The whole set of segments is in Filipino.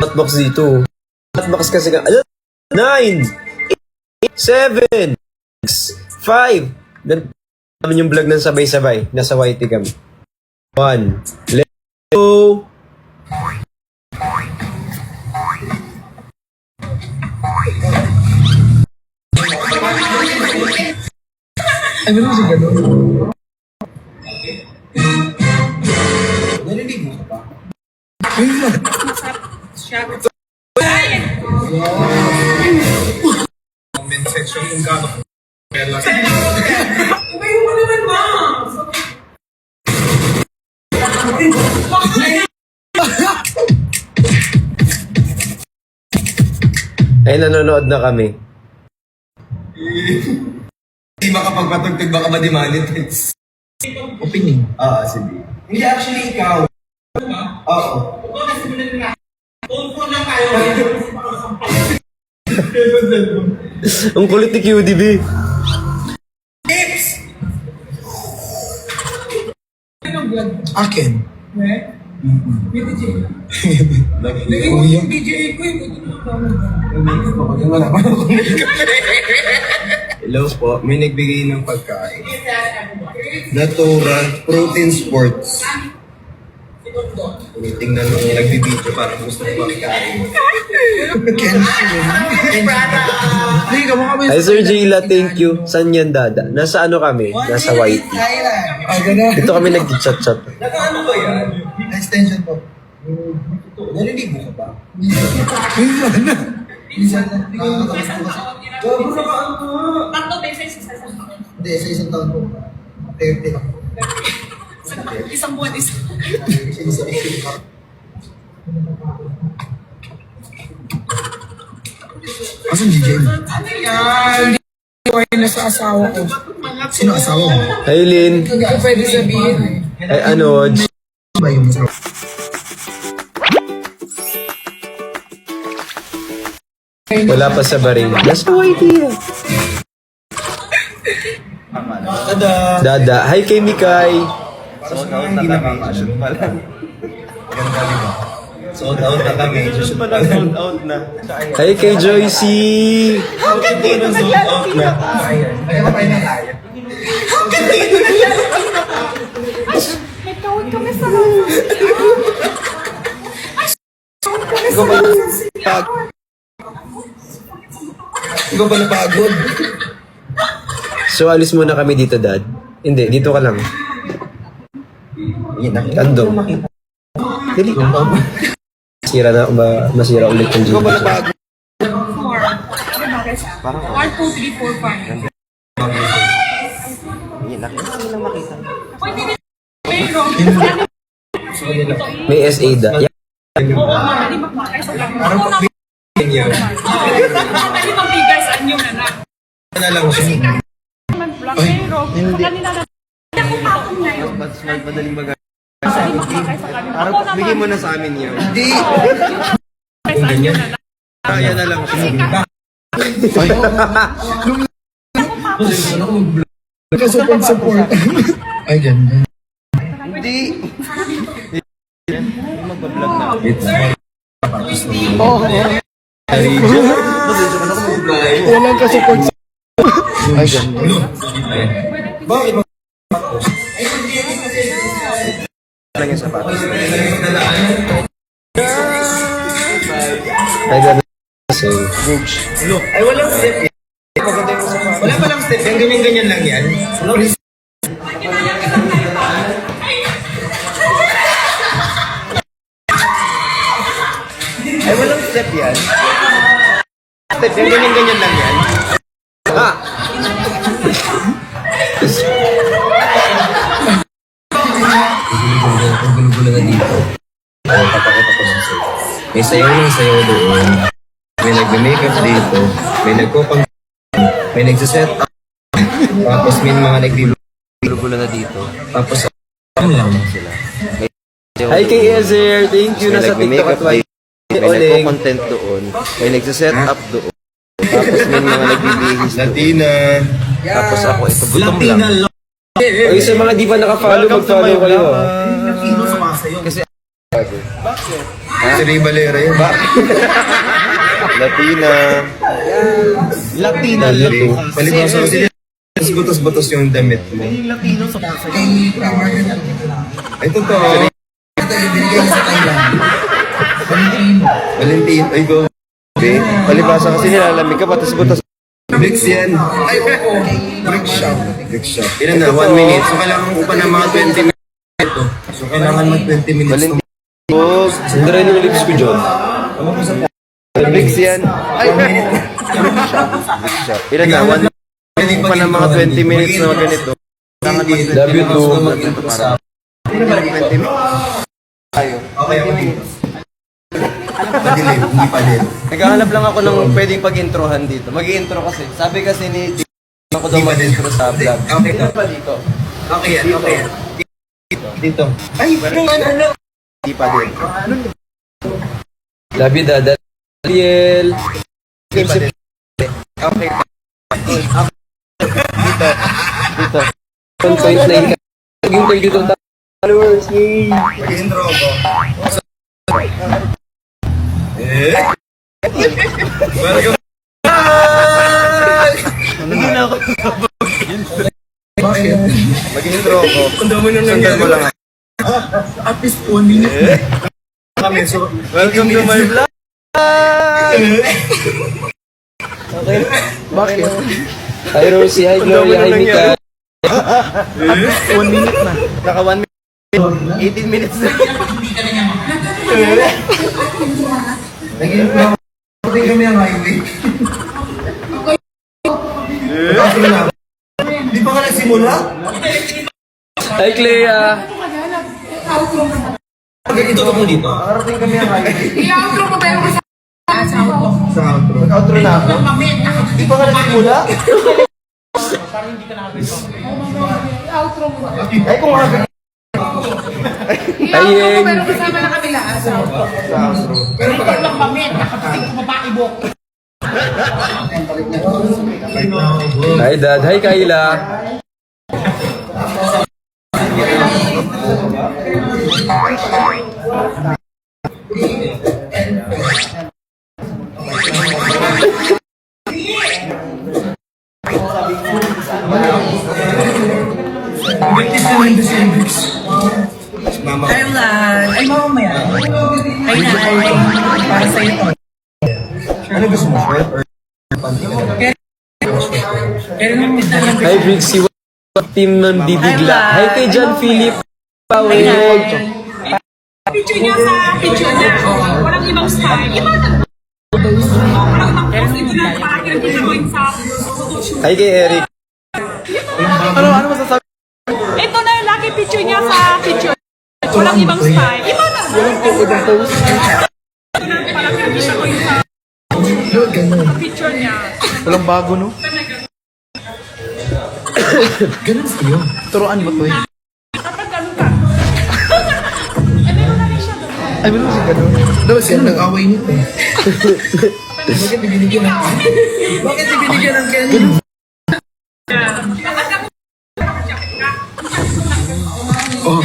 hotbox dito. Hotbox kasi ka, 9, 8, 7, 6, 5. Then, namin yung vlog ng sabay-sabay. Nasa YT kami. 1. Let's go! Ano na siya gano'n? Naliligo ka pa? Comment section yung gano'n. Umayin mo naman ba? Ay, nanonood na kami. Hindi makapagpatugtog, baka ma-demonetize. Opening? Oo, sige. Hindi, actually, ikaw. Oo. Ang kulit ni QDB. Tips! Akin? Hello po, may nagbigay ng pagkain. Natural Protein Sports. Tingnan mo yung nagbibideo para gusto ko makikain. Ay, Sir Jayla, thank you. Saan yan, Dada? Nasa ano kami? Nasa YT. Dito kami nag-chat-chat. Naka-ano ba yan? Extension po. Naliligo ka ba? Minsan na. Tatlo beses sa isang taon. Hindi, sa isang taon po. 30 lang. Isang buwan, isang. Asan DJ? Ano yan? Hindi ko na sa asawa ko. Sino asawa mo? Ay, Lynn. Hindi ko pwede sabihin. Ay, ano? Ba yung asawa? Wala pa sa baring. Nasa YT yan. Tada! Dada. Hi kay Mikay. Sold out na kami. Shoot pa lang. Ganda diba? Sold out na kami. Shoot pa lang. Sold out na. Hi kay Joycey. Bakit di na sold out na? Kaya pa na tayo. May tawag kami sa Ikaw ba napagod? So, alis muna kami dito, Dad. Hindi, dito ka lang. Tandong. Dili. Masira na, masira ulit yung Ikaw ba GP. napagod? 1, 2, 3, 4, 5. Pwede na. May SA da. Yeah. Oo, mali magmakay sa lang. Parang Ako na pag-bigyan niyo. mali magbigay sa anyo na na. Ano lang siya? Mag-block pero kanina na. Ako patong na yun. Smart, madaling mag- Mali magmakay sa kanila. Parang Ako naman. bigyan mo na sa amin yun. Hindi! Magmakay sa anyo na na. Kaya na lang siya. Support. Ay, ganda. Hindi. Walang ka-support sa... Ay, ganda. Bakit? Lang yung sapatos. Ay, gano'n. So, Ay, walang step yan. Wala palang step yan. Ganyan-ganyan lang yan. Ay, walang step yan. Step yan. Ganyan-ganyan lang yan. ha! Ang gulo-gulo na dito. Ay, papakita ko lang sa'yo. May sayaw ng sayaw doon. May nagme-makeup dito. May nagkopang... May nagsiset up. Tapos may mga nagbibulo na dito. Tapos ano lang sila. Hi kay Ezer. Thank you. May Nasa TikTok at nagme-makeup YT. may Oling. nagko-content doon. May nagsiset up doon. Tapos may mga nagbibihis Latina. Tapos ako, ito gutom lang. Ay, sa mga di pa naka-follow, mag-follow kayo. Kasi Si Ray Valera yun. Latina. Latina. Palibasa ko sila. Butos-butos yung damit mo. Ay, totoo. Binigay sa Thailand. Valentino. Ay, go. Okay. Palibasa kasi nilalamig ka, patas-butas. Bricks yan. Ay, oo. Brick shop. Brick shop. Ilan na? 1 minute. So, kailangan ko pa ng mga 20 minutes. Ito. So, kailangan mag 20 minutes. Valentino. Sandra yung lips ko, John. Ano ko sa Bricks yan. Ay, 1 minute. Ilan na? 1 Pwede pa ng mga 20 minutes na ganito. Love you too. Okay, okay. Padilim, hindi pa din. Naghahanap lang ako ng pwedeng pag-introhan dito. Mag-i-intro kasi. Sabi kasi ni ako daw mag-intro sa vlog. Okay. Pa dito. Okay yan, okay yan. Dito. Ay, ano? Hindi pa din. Love you, Dada. Ariel. Hindi pa din. Okay. Dito. 1.9 ka. Naging 32 followers. Yay! Mag-intro ako. Welcome. Hindi na ako Bakit? mag-intro ako. Ang dami na Sandal mo lang. At least 1 minute. Kami, so, Welcome to my vlog! Okay. Bakit? Hi, Rosie. Hi, Gloria. Hi, Mika. At least 1 minute na. Naka 1 minute. 18 minutes na. nag-intro. Pati kami ang highway. Di pa ka nagsimula? Hi, Clea. Ito mo dito. Parating kami ang highway. I-outro mo pero sa outro. Sa outro. Outro na ako. Di pa ka nagsimula? I-outro mo. Ay, kung aga. I-outro mo pero kasama na kami lahat. Sa outro. Pero pag Lang mamit, nakapating ko babae mo. Hi, Dad. Hi, Kayla. British naman the same bricks. mama. Ay, ay, mamaya. Ay, nay. Para sa'yo to. Ano gusto mo? Short or Pero nung minta lang. Hi, Brixie. Team ng Didibla. Hi, kay John Philip. Pawel. Picture niya sa picture niya. Walang ibang style. Iba na. Walang ibang pose. Hindi na parang kinakita ko yung sa photoshoot. Hi, kay Eric. Ano masasabi? Ito na yung lucky picture niya sa picture. Walang ibang style. Iba na. Walang ibang pose. Parang kinakita ko yung sa picture niya. Walang bago, no? Ganun sa'yo. Turuan mo to eh. Kapag ganun ka. Eh, meron na rin siya doon. Ay, meron si ganun. Daw, sino nag-away nito? Bakit ibinigyan ng Bakit ibinigyan ng candy? Oh,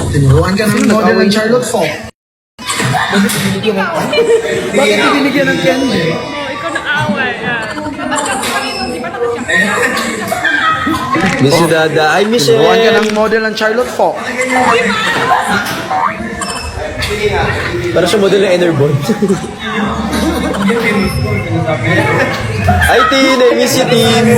tinuruan ka ng model ng Charlotte Falk. Bakit ibinigyan ng candy? Oh, ikaw na-away. Ba't ka kanino? Di ba nakasya? Miss you, Dada. Hi, Michelle. Turuan ka ng model ng Charlotte Falk. Para siya model ng Enerbond. Hi, Tin. I miss you, Tin.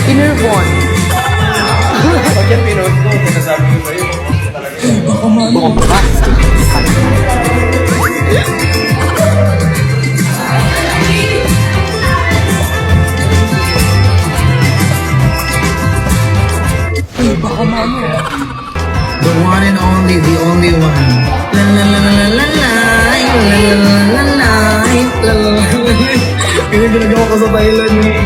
Enerbond. Pag yan pinost ko, sinasabi ko sa'yo. The one and only, the only one. La la la la la la la la la la la la. Yung ginagawa ko sa Thailand eh.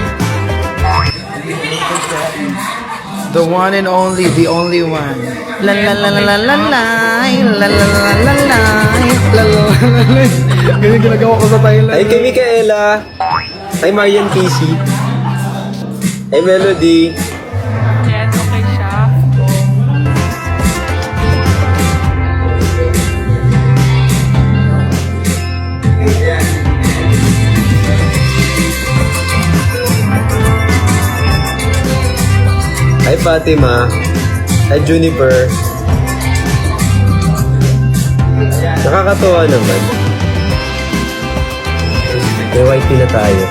The one and only, the only one. La la la la la la la la la la la la la la. Yung ginagawa ko sa Thailand. Hi, kay Micaela. Hi, Marian Casey. Hi, Melody. Yes. Hi Fatima. Hi Juniper. Nakakatuwa naman. May white na tayo.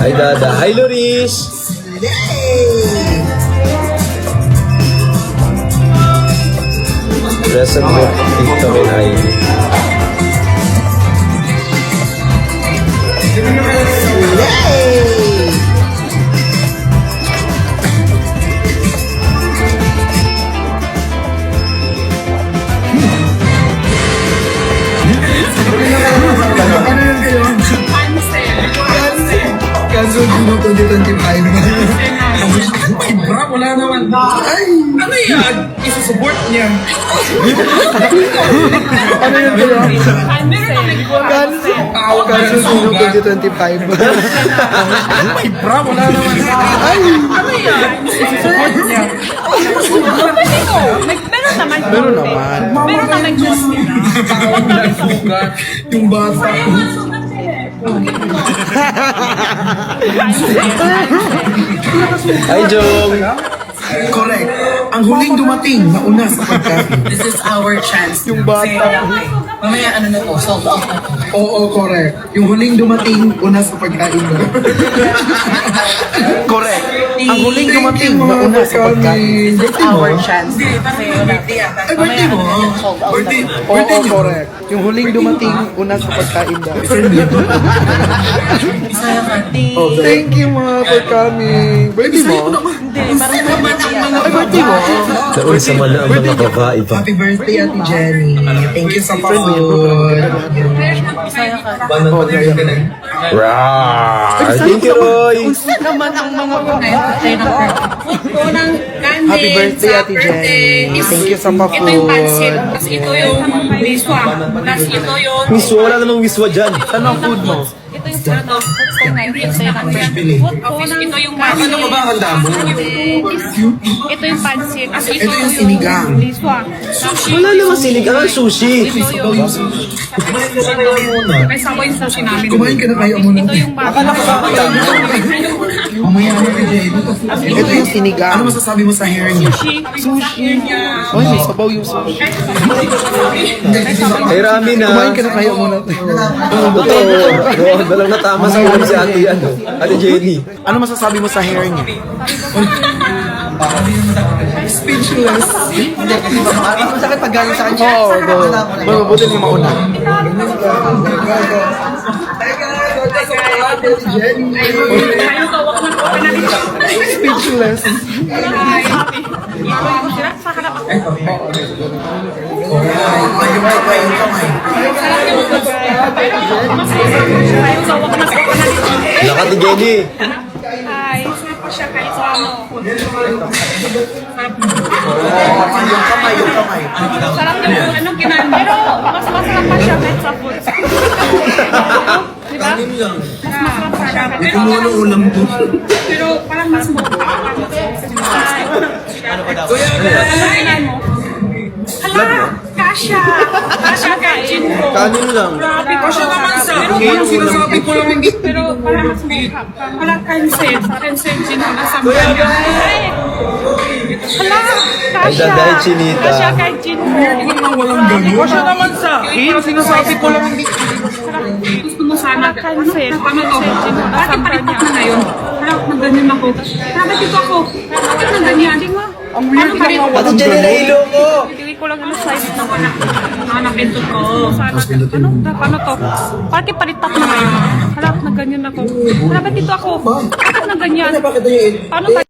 Hi Dada. Hi Loris. Present mo TikTok and ID. Ano yun kayo? Cancel Juno 2025. Bra, wala naman. Ay! Ano yan? Isusupport niya. Ano yun kayo? Cancel Juno 2025. Bra, wala naman. Ay! Ano yan? Isusupport niya. Meron naman. Meron naman. Meron naman just nila. Huwag kami sa ugat. Yung bata. Hi Jong. Correct. Ang huling dumating na una sa pagkain. This is our chance. Yung bata. Mamaya ano na po, sold out na po. Oo, correct. Yung huling dumating una sa pagkain mo. Correct. Ang huling dumating na una sa pagkain. This is our chance. Kasi birthday yata. Ay, birthday mo. Sold out Birthday. na po. Oo, Birthday niyo. correct. Yung huling dumating una sa pagkain daw. Saya ka. Thank you mga for coming. Birthday mo? Hindi, parang birthday yata. Ay, birthday mo? Nauna sa mga ang mga babae pa. Happy birthday, Ate Jenny. Thank you sa pa-food. Saya ka. Rawr! Thank you, Roy! Naman ang mga birthday na Unang candy. Happy birthday, Ate Jenny. Thank you sa pa-food. Ito yung pansit. Tapos ito yung liswa. Tapos ito yung... Wiswa, wala namang wiswa dyan. Ano ang food mo? Ito yung ano, ito yung Ano ba ba ang handa mo? ito yung pansit. Tapos Ito yung sinigang. liswa. Wala namang sinigang. Ang sushi. May sabaw yung sushi namin. Kumain ka na kayo muna. Ito yung bata. Mamaya na kay Jenny. Ito yung sinigang. Ano masasabi mo sa hair niya? Sushi. Ay, may sabaw yung sushi. Ay, Rami na. Kumain ka na kayo muna. Totoo. Dalang natama sa ulam si Ate, Ate Jenny. Ano masasabi mo sa hair niya? Speechless. Sakit pag galing sa kanya. Oo, go. Mabuti niyo mauna. Speechless. Sa harap ako. Ayaw sa wak na sa Lakat ni Jenny. Hi. Siya kahit sa ano. Yung kamay. Sarap yung anong kinain. Pero mas masarap pa siya kahit sa food. Diba? Mas masarap pa siya. Pero Anong ulam to? pero parang mas mo. Ano kinain mo? Hala! Kasha! Kasha kahit gin ko. Kanin lang. Grabe ko siya naman sa pero sinasabi ko lang pero parang mas mukha wala kansen gin na nasa mga hala Ay, kasha daday, chinita. kasha kahit gin mo Walang ganun. ko siya naman sa akin sinasabi ko lang gusto mo sana kansen gin mo nasa mga ngayon wala nagganyan ako grabe dito ako bakit nagganyan ang weird lang Ate Jenny, nahilo ko. hindi ko lang ano size na wala. Napindot ko. Paano to? Bakit palitat na ngayon? Harap na ganyan ako. Harap dito ako. Bakit na ganyan? Paano ba?